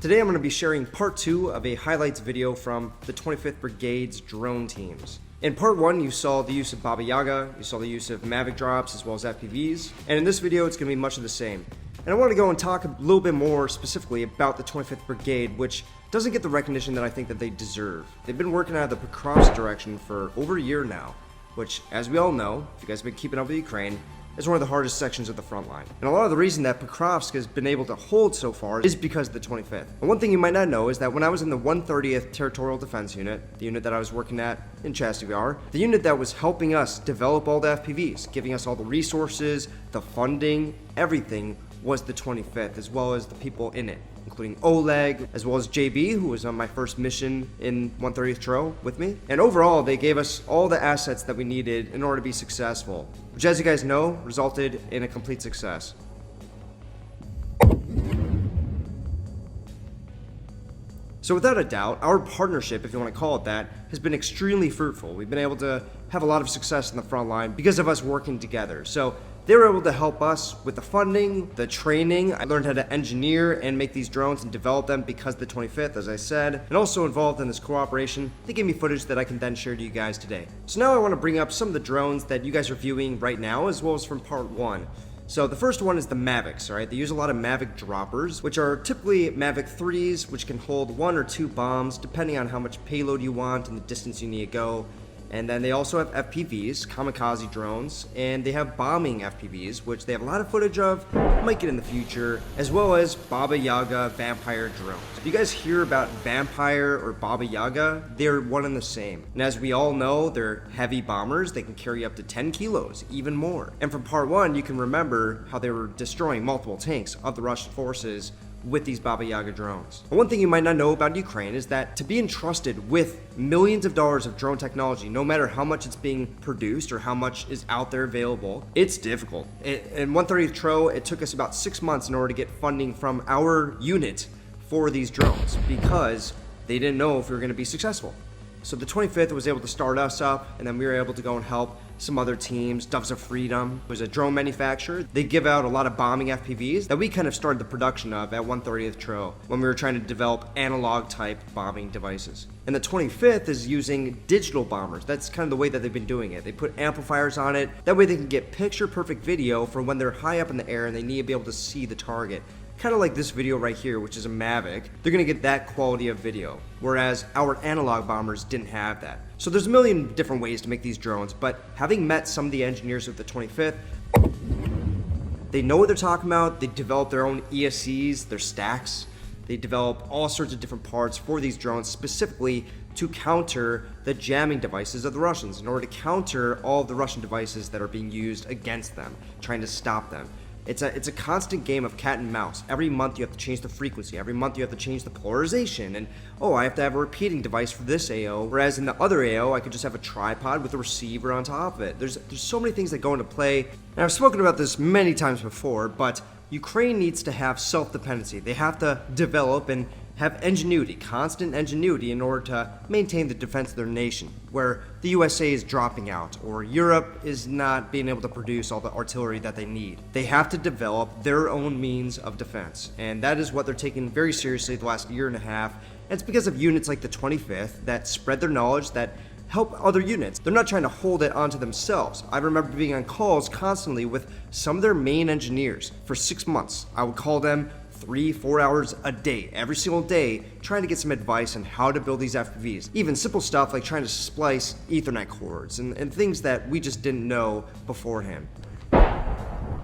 Today I'm going to be sharing part 2 of a highlights video from the 25th Brigade's drone teams. In part 1 you saw the use of Baba Yaga, you saw the use of Mavic drops as well as FPVs, and in this video it's going to be much of the same. And I want to go and talk a little bit more specifically about the 25th Brigade, which doesn't get the recognition that I think that they deserve. They've been working out of the Pokrovsk direction for over a year now, which, as we all know, if you guys have been keeping up with Ukraine, is one of the hardest sections of the front line. And a lot of the reason that Pokrovsk has been able to hold so far is because of the 25th. And one thing you might not know is that when I was in the 130th Territorial Defense Unit, the unit that I was working at in Chastivar, the unit that was helping us develop all the FPVs, giving us all the resources, the funding, everything, was the 25th, as well as the people in it, including Oleg, as well as JB, who was on my first mission in 130th TRO with me. And overall, they gave us all the assets that we needed in order to be successful, which, as you guys know, resulted in a complete success. So without a doubt, our partnership, if you want to call it that, has been extremely fruitful. We've been able to have a lot of success in the front line because of us working together. So they were able to help us with the funding, the training. I learned how to engineer and make these drones and develop them because of the 25th, as I said, and also involved in this cooperation. They gave me footage that I can then share to you guys today. So now I want to bring up some of the drones that you guys are viewing right now, as well as from part 1. So the first one is the Mavics, alright? They use a lot of Mavic droppers, which are typically Mavic 3s, which can hold 1 or 2 bombs, depending on how much payload you want and the distance you need to go. And then they also have FPVs, kamikaze drones, and they have bombing FPVs, which they have a lot of footage of, might get in the future, as well as Baba Yaga vampire drones. If you guys hear about vampire or Baba Yaga, they're one and the same. And as we all know, they're heavy bombers. They can carry up to 10 kilos, even more. And from part 1, you can remember how they were destroying multiple tanks of the Russian forces with these Baba Yaga drones. And one thing you might not know about Ukraine is that to be entrusted with millions of dollars of drone technology, no matter how much it's being produced or how much is out there available, it's difficult. In 130th TRO, it took us about 6 months in order to get funding from our unit for these drones because they didn't know if we were going to be successful. So the 25th was able to start us up, and then we were able to go and help some other teams. Doves of Freedom was a drone manufacturer. They give out a lot of bombing FPVs that we kind of started the production of at 130th TRO when we were trying to develop analog type bombing devices. And the 25th is using digital bombers. That's kind of the way that they've been doing it. They put amplifiers on it. That way they can get picture perfect video for when they're high up in the air and they need to be able to see the target. Kind of like this video right here, which is a Mavic. They're going to get that quality of video, whereas our analog bombers didn't have that. So there's a million different ways to make these drones, but having met some of the engineers of the 25th, they know what they're talking about. They develop their own ESCs, their stacks. They develop all sorts of different parts for these drones specifically to counter the jamming devices of the Russians, in order to counter all of the Russian devices that are being used against them, trying to stop them. It's a constant game of cat and mouse. Every month you have to change the frequency. Every month you have to change the polarization. And, oh, I have to have a repeating device for this AO. Whereas in the other AO, I could just have a tripod with a receiver on top of it. There's so many things that go into play. And I've spoken about this many times before, but Ukraine needs to have self-dependency. They have to develop and have ingenuity, constant ingenuity, in order to maintain the defense of their nation, where the USA is dropping out or Europe is not being able to produce all the artillery that they need. They have to develop their own means of defense, and that is what they're taking very seriously the last year and a half. And it's because of units like the 25th that spread their knowledge, that help other units. They're not trying to hold it onto themselves. I remember being on calls constantly with some of their main engineers for 6 months. I would call them 3-4 hours a day, every single day, trying to get some advice on how to build these FPVs. Even simple stuff like trying to splice Ethernet cords and things that we just didn't know beforehand.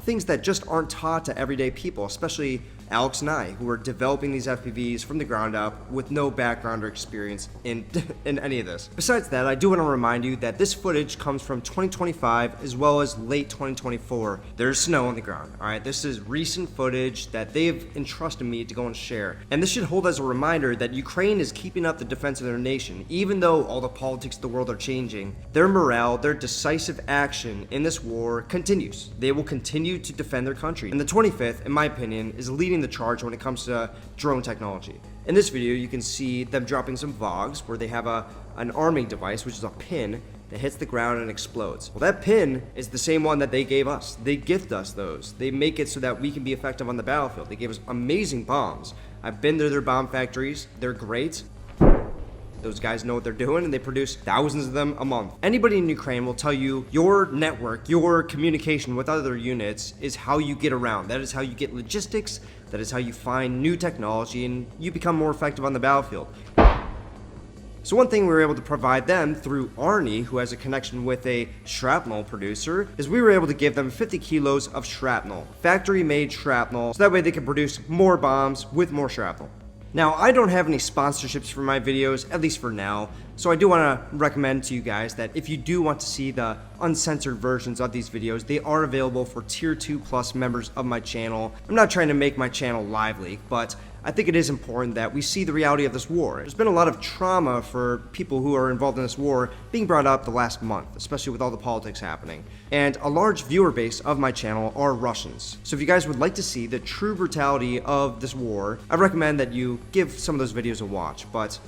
Things that just aren't taught to everyday people, especially Alex and I, who are developing these FPVs from the ground up with no background or experience in any of this. Besides that, I do want to remind you that this footage comes from 2025 as well as late 2024. There's snow on the ground, alright? This is recent footage that they've entrusted me to go and share. And this should hold as a reminder that Ukraine is keeping up the defense of their nation. Even though all the politics of the world are changing, their morale, their decisive action in this war continues. They will continue to defend their country. And the 25th, in my opinion, is leading the charge when it comes to drone technology. In this video, you can see them dropping some VOGs where they have an arming device, which is a pin that hits the ground and explodes. Well, that pin is the same one that they gave us. They gift us those. They make it so that we can be effective on the battlefield. They gave us amazing bombs. I've been to their bomb factories. They're great. Those guys know what they're doing, and they produce thousands of them a month. Anybody in Ukraine will tell you your network, your communication with other units is how you get around. That is how you get logistics. That is how you find new technology, and you become more effective on the battlefield. So one thing we were able to provide them through Arnie, who has a connection with a shrapnel producer, is we were able to give them 50 kilos of shrapnel, factory-made shrapnel, so that way they can produce more bombs with more shrapnel. Now, I don't have any sponsorships for my videos, at least for now, so I do want to recommend to you guys that if you do want to see the uncensored versions of these videos, they are available for Tier 2 Plus members of my channel. I'm not trying to make my channel live leak, but I think it is important that we see the reality of this war. There's been a lot of trauma for people who are involved in this war being brought up the last month, especially with all the politics happening. And a large viewer base of my channel are Russians. So if you guys would like to see the true brutality of this war, I recommend that you give some of those videos a watch, but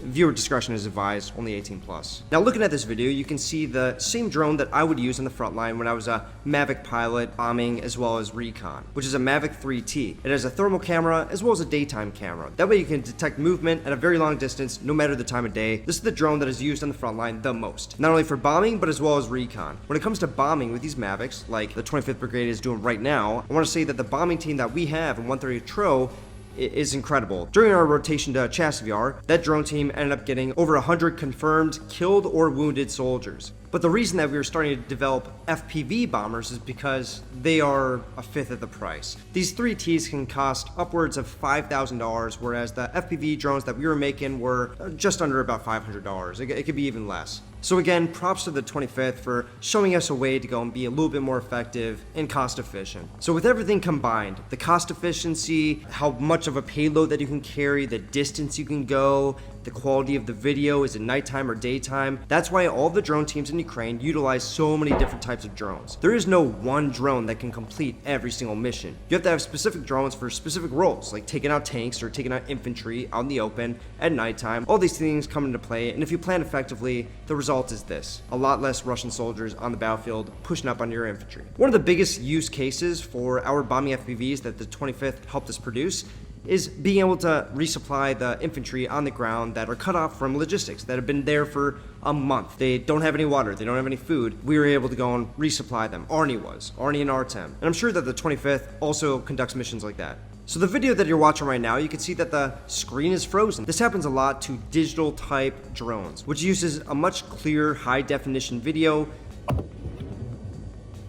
viewer discretion is advised, only 18 plus. Now looking at this video, you can see the same drone that I would use on the front line when I was a Mavic pilot, bombing, as well as recon, which is a Mavic 3T. It has a thermal camera as well as a daytime camera. That way you can detect movement at a very long distance, no matter the time of day. This is the drone that is used on the front line the most, not only for bombing, but as well as recon. When it comes to bombing with these Mavics, like the 25th Brigade is doing right now, I want to say that the bombing team that we have in 130 Tro is incredible. During our rotation to Chasivyar, that drone team ended up getting over 100 confirmed killed or wounded soldiers. But the reason that we were starting to develop FPV bombers is because they are a fifth of the price. These 3Ts can cost upwards of $5,000, whereas the FPV drones that we were making were just under about $500. It could be even less. So again, props to the 25th for showing us a way to go and be a little bit more effective and cost efficient. So with everything combined, the cost efficiency, how much of a payload that you can carry, the distance you can go, the quality of the video, is it nighttime or daytime? That's why all the drone teams in Ukraine utilize so many different types of drones. There is no one drone that can complete every single mission. You have to have specific drones for specific roles, like taking out tanks or taking out infantry out in the open at nighttime. All these things come into play, and if you plan effectively, the result is this: a lot less Russian soldiers on the battlefield pushing up on your infantry. One of the biggest use cases for our bombing FPVs that the 25th helped us produce is being able to resupply the infantry on the ground that are cut off from logistics, that have been there for a month. They don't have any water, they don't have any food. We were able to go and resupply them. Arnie and Artem. And I'm sure that the 25th also conducts missions like that. So the video that you're watching right now, you can see that the screen is frozen. This happens a lot to digital type drones, which uses a much clearer high definition video,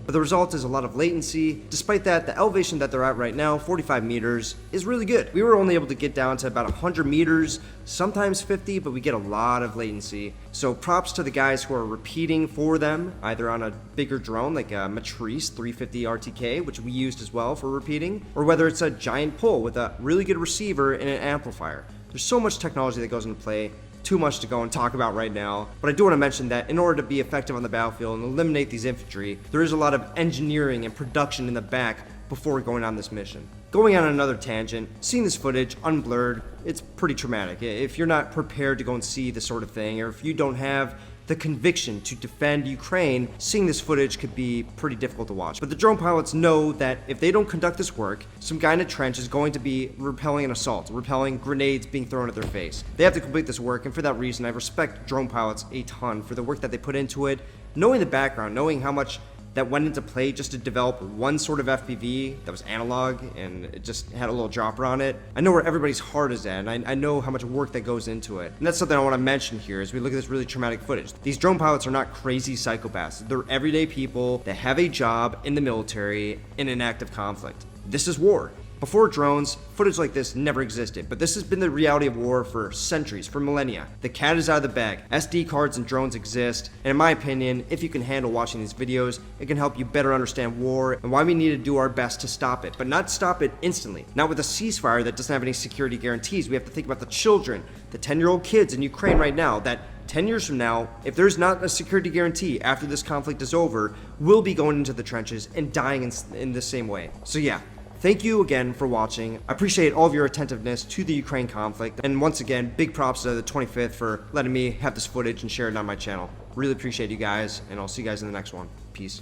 but the result is a lot of latency. Despite that, the elevation that they're at right now, 45 meters, is really good. We were only able to get down to about 100 meters, sometimes 50, but we get a lot of latency. So props to the guys who are repeating for them, either on a bigger drone like a Matrice 350 RTK, which we used as well for repeating, or whether it's a giant pole with a really good receiver and an amplifier. There's so much technology that goes into play. Too much to go and talk about right now, but I do want to mention that in order to be effective on the battlefield and eliminate these infantry, there is a lot of engineering and production in the back before going on this mission. Going on another tangent, seeing this footage unblurred, it's pretty traumatic. If you're not prepared to go and see this sort of thing, or if you don't have the conviction to defend Ukraine, seeing this footage could be pretty difficult to watch. But the drone pilots know that if they don't conduct this work, some guy in a trench is going to be repelling an assault, repelling grenades being thrown at their face. They have to complete this work, and for that reason, I respect drone pilots a ton for the work that they put into it, knowing the background, knowing how much that went into play just to develop one sort of FPV that was analog and it just had a little dropper on it. I know where everybody's heart is at, and I know how much work that goes into it. And that's something I want to mention here as we look at this really traumatic footage. These drone pilots are not crazy psychopaths. They're everyday people that have a job in the military in an active conflict. This is war. Before drones, footage like this never existed, but this has been the reality of war for centuries, for millennia. The cat is out of the bag. SD cards and drones exist, and in my opinion, if you can handle watching these videos, it can help you better understand war and why we need to do our best to stop it, but not stop it instantly. Not with a ceasefire that doesn't have any security guarantees. We have to think about the children, the 10-year-old kids in Ukraine right now that 10 years from now, if there's not a security guarantee after this conflict is over, we'll be going into the trenches and dying in the same way. So yeah. Thank you again for watching. I appreciate all of your attentiveness to the Ukraine conflict. And once again, big props to the 25th for letting me have this footage and share it on my channel. Really appreciate you guys, and I'll see you guys in the next one. Peace.